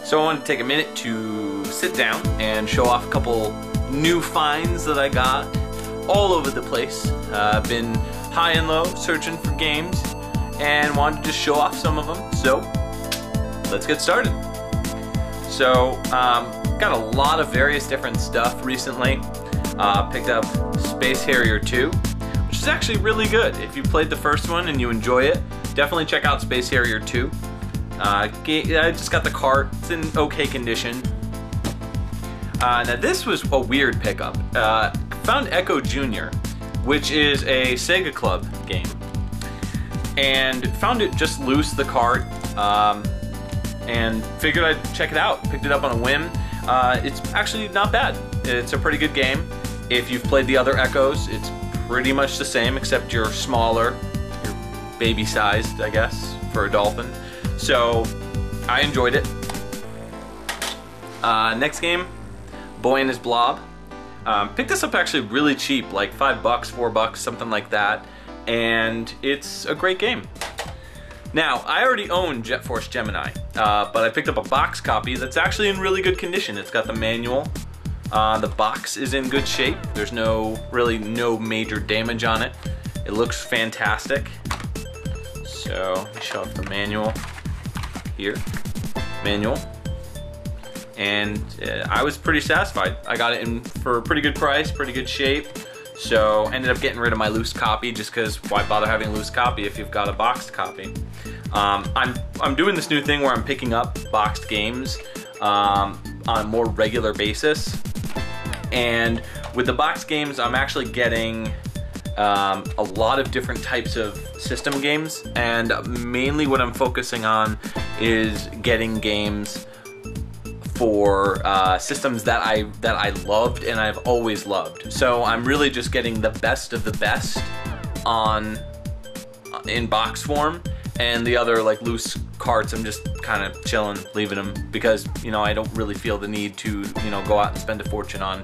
So I wanted to take a minute to sit down and show off a couple new finds that I got all over the place. I've been high and low searching for games and wanted to just show off some of them. So let's get started. So got a lot of various different stuff recently. Picked up Space Harrier 2, which is actually really good. If you played the first one and you enjoy it, definitely check out Space Harrier 2. I just got the cart. It's in okay condition. Now this was a weird pickup. Found Echo Jr., which is a Sega Club game, and found it just loose, the cart, and figured I'd check it out. Picked it up on a whim. It's actually not bad. It's a pretty good game. If you've played the other Echoes, it's pretty much the same, except you're smaller, you're baby-sized, I guess, for a dolphin. So I enjoyed it. Next game, Boy and His Blob. Picked this up actually really cheap, like $5, $4, something like that, and it's a great game. Now, I already own Jet Force Gemini, but I picked up a box copy that's actually in really good condition. It's got the manual. The box is in good shape. There's really no major damage on it. It looks fantastic. So, let me show off the manual here. Manual. And I was pretty satisfied. I got it in for a pretty good price, pretty good shape. So ended up getting rid of my loose copy, just because why bother having a loose copy if you've got a boxed copy. I'm doing this new thing where I'm picking up boxed games on a more regular basis. And with the boxed games, I'm actually getting a lot of different types of system games, and mainly what I'm focusing on is getting games for systems that I loved and I've always loved. So I'm really just getting the best of the best in box form, and the other like loose carts I'm just kind of chilling, leaving them, because I don't really feel the need to go out and spend a fortune on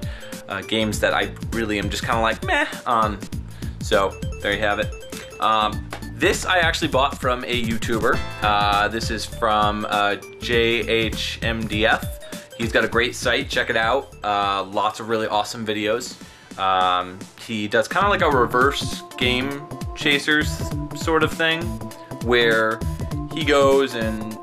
games that I really am just kind of like meh on. So there you have it. This I actually bought from a YouTuber. This is from JHDMF. He's got a great site, check it out. Lots of really awesome videos. He does kind of like a reverse Game Chasers sort of thing, where he goes and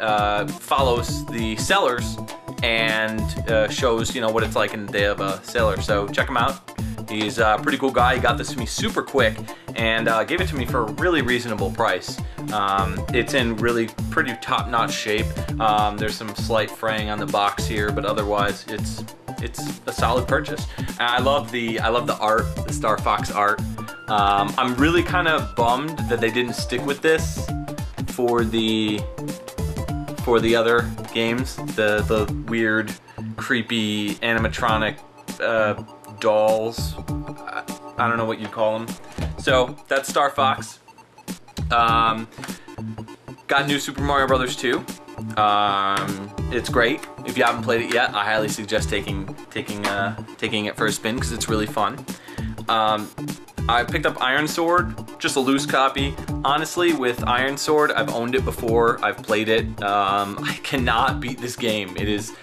follows the sellers and shows what it's like in the day of a seller. So check him out. He's a pretty cool guy. He got this to me super quick and gave it to me for a really reasonable price. It's in really pretty top-notch shape. There's some slight fraying on the box here, but otherwise it's a solid purchase. And I love the art, the Star Fox art. I'm really kind of bummed that they didn't stick with this for the other games. The weird, creepy animatronic dolls. I don't know what you'd call them. So that's Star Fox. Got new Super Mario Bros. 2. It's great. If you haven't played it yet, I highly suggest taking it for a spin, because it's really fun. I picked up Iron Sword, just a loose copy. Honestly, with Iron Sword, I've owned it before. I've played it. I cannot beat this game. It is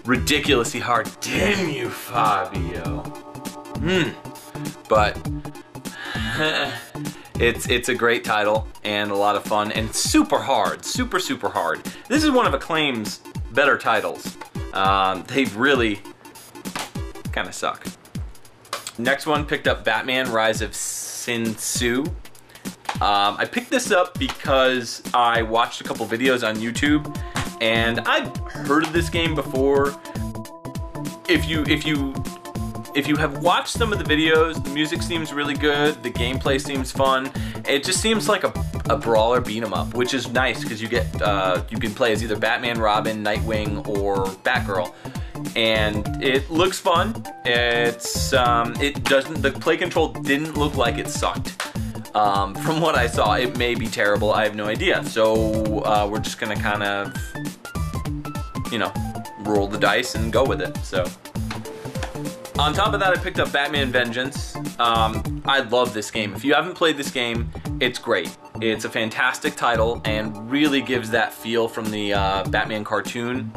ridiculously hard. Damn you, Fabio. But it's a great title and a lot of fun, and super hard, super hard. This is one of Acclaim's better titles. They really kind of suck. Next one, picked up Batman Rise of Sin Tzu. I picked this up because I watched a couple videos on YouTube, and I'd heard of this game before. If you have watched some of the videos, the music seems really good, the gameplay seems fun. It just seems like a brawler beat 'em up, which is nice because you can play as either Batman, Robin, Nightwing, or Batgirl. And it looks fun. The play control didn't look like it sucked. From what I saw, it may be terrible, I have no idea. So we're just gonna kind of, roll the dice and go with it, so. On top of that, I picked up Batman Vengeance. I love this game. If you haven't played this game, it's great. It's a fantastic title and really gives that feel from the Batman cartoon.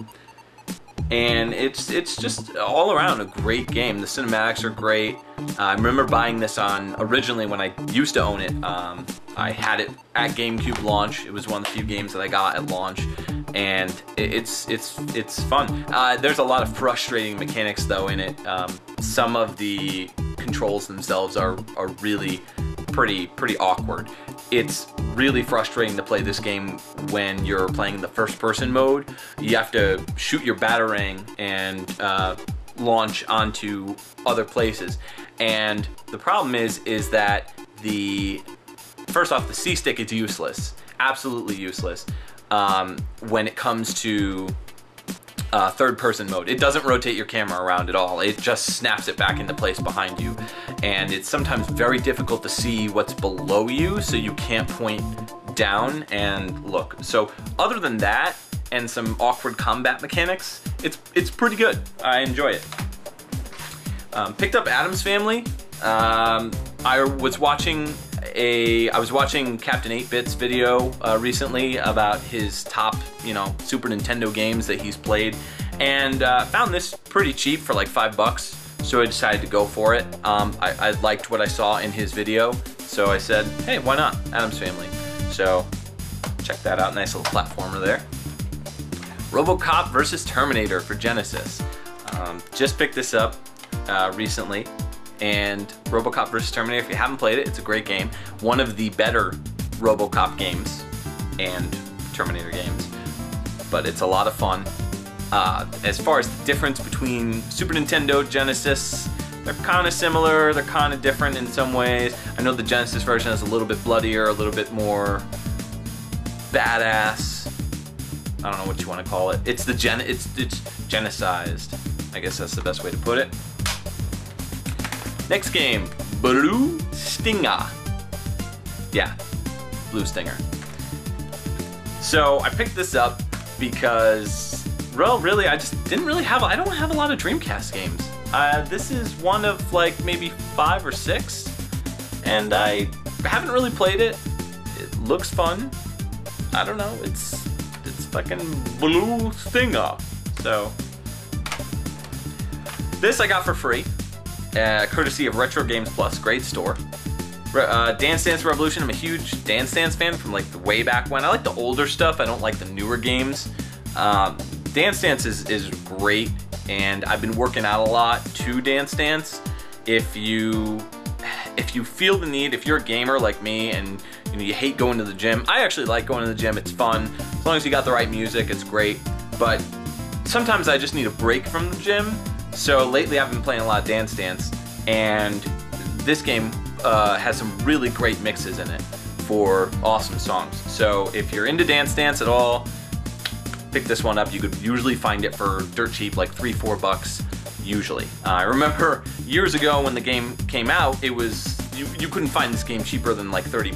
and it's just all around a great game. The cinematics are great. I remember buying this on, originally when I used to own it, I had it at GameCube launch. It was one of the few games that I got at launch, and it's fun. There's a lot of frustrating mechanics though in it. Some of the controls themselves are really pretty awkward. It's really frustrating to play this game when you're playing the first person mode. You have to shoot your batarang and launch onto other places. And the problem is that first off, the C-stick is useless. Absolutely useless when it comes to third person mode. It doesn't rotate your camera around at all. It just snaps it back into place behind you. And it's sometimes very difficult to see what's below you, so you can't point down and look. So other than that, and some awkward combat mechanics, it's pretty good. I enjoy it. Picked up Addams Family. I was watching Captain8Bit's video recently about his top, Super Nintendo games that he's played, and found this pretty cheap for like $5, so I decided to go for it. I liked what I saw in his video, so I said, hey, why not? Addams Family. So check that out, nice little platformer there. RoboCop vs. Terminator for Genesis. Just picked this up recently. And RoboCop vs. Terminator, if you haven't played it, it's a great game. One of the better RoboCop games and Terminator games, but it's a lot of fun. As far as the difference between Super Nintendo, Genesis, they're kind of similar, they're kind of different in some ways. I know the Genesis version is a little bit bloodier, a little bit more badass. I don't know what you want to call it. It's genicized. I guess that's the best way to put it. Next game, Blue Stinger. Yeah, Blue Stinger. So I picked this up because, well, really, I don't have a lot of Dreamcast games. This is one of like maybe 5 or 6, and I haven't really played it. It looks fun. I don't know, it's fucking Blue Stinger. So this I got for free. Courtesy of Retro Games Plus, great store. Dance Dance Revolution, I'm a huge Dance Dance fan from like the way back when. I like the older stuff, I don't like the newer games. Dance Dance is great, and I've been working out a lot to Dance Dance. If you feel the need, if you're a gamer like me and you hate going to the gym, I actually like going to the gym, it's fun. As long as you got the right music, it's great. But sometimes I just need a break from the gym. So lately I've been playing a lot of Dance Dance, and this game has some really great mixes in it for awesome songs. So if you're into Dance Dance at all, pick this one up. You could usually find it for dirt cheap, like $3-4 usually. I remember years ago when the game came out, it was you couldn't find this game cheaper than like $30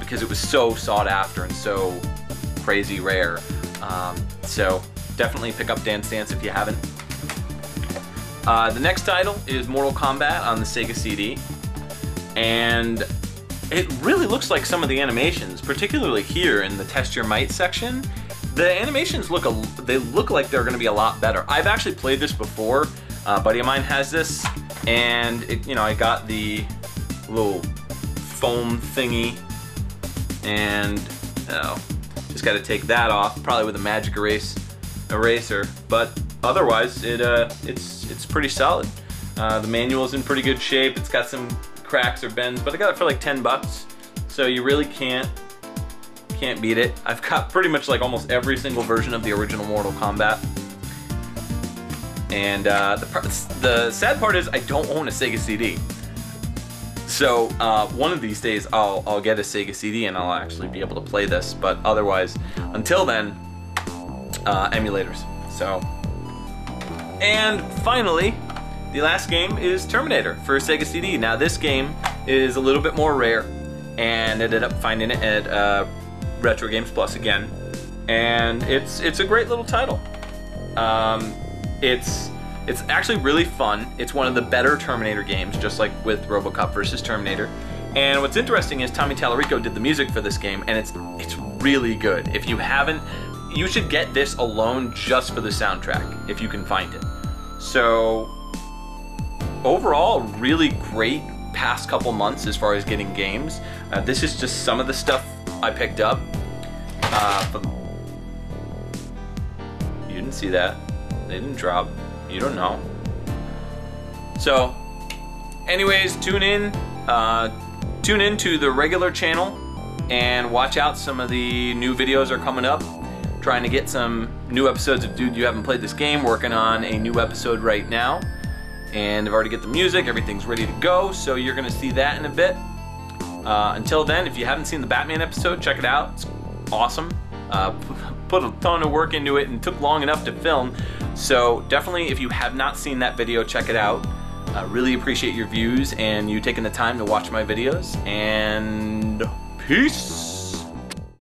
because it was so sought after and so crazy rare. So definitely pick up Dance Dance if you haven't. The next title is Mortal Kombat on the Sega CD, and it really looks like some of the animations, particularly here in the Test Your Might section. The animations look like they're going to be a lot better. I've actually played this before. A buddy of mine has this, and I got the little foam thingy, and just got to take that off, probably with a magic eraser. But otherwise, it's pretty solid. The manual's in pretty good shape. It's got some cracks or bends, but I got it for like $10, so you really can't beat it. I've got pretty much like almost every single version of the original Mortal Kombat. And the sad part is I don't own a Sega CD. So one of these days I'll get a Sega CD and I'll actually be able to play this. But otherwise, until then, emulators. So, and finally, the last game is Terminator for Sega CD. Now this game is a little bit more rare, and ended up finding it at Retro Games Plus again, and it's a great little title. It's actually really fun. It's one of the better Terminator games, just like with RoboCop vs. Terminator. And what's interesting is Tommy Tallarico did the music for this game, and it's really good. If you haven't you should get this alone just for the soundtrack, if you can find it. So, overall, really great past couple months as far as getting games. This is just some of the stuff I picked up. You didn't see that. They didn't drop. You don't know. So, anyways, tune in to the regular channel and watch out. Some of the new videos are coming up. Trying to get some new episodes of Dude You Haven't Played This Game. Working on a new episode right now. And I've already got the music, everything's ready to go, so you're gonna see that in a bit. Until then, if you haven't seen the Batman episode, check it out. It's awesome. Put a ton of work into it and took long enough to film. So definitely, if you have not seen that video, check it out. I really appreciate your views and you taking the time to watch my videos. And peace!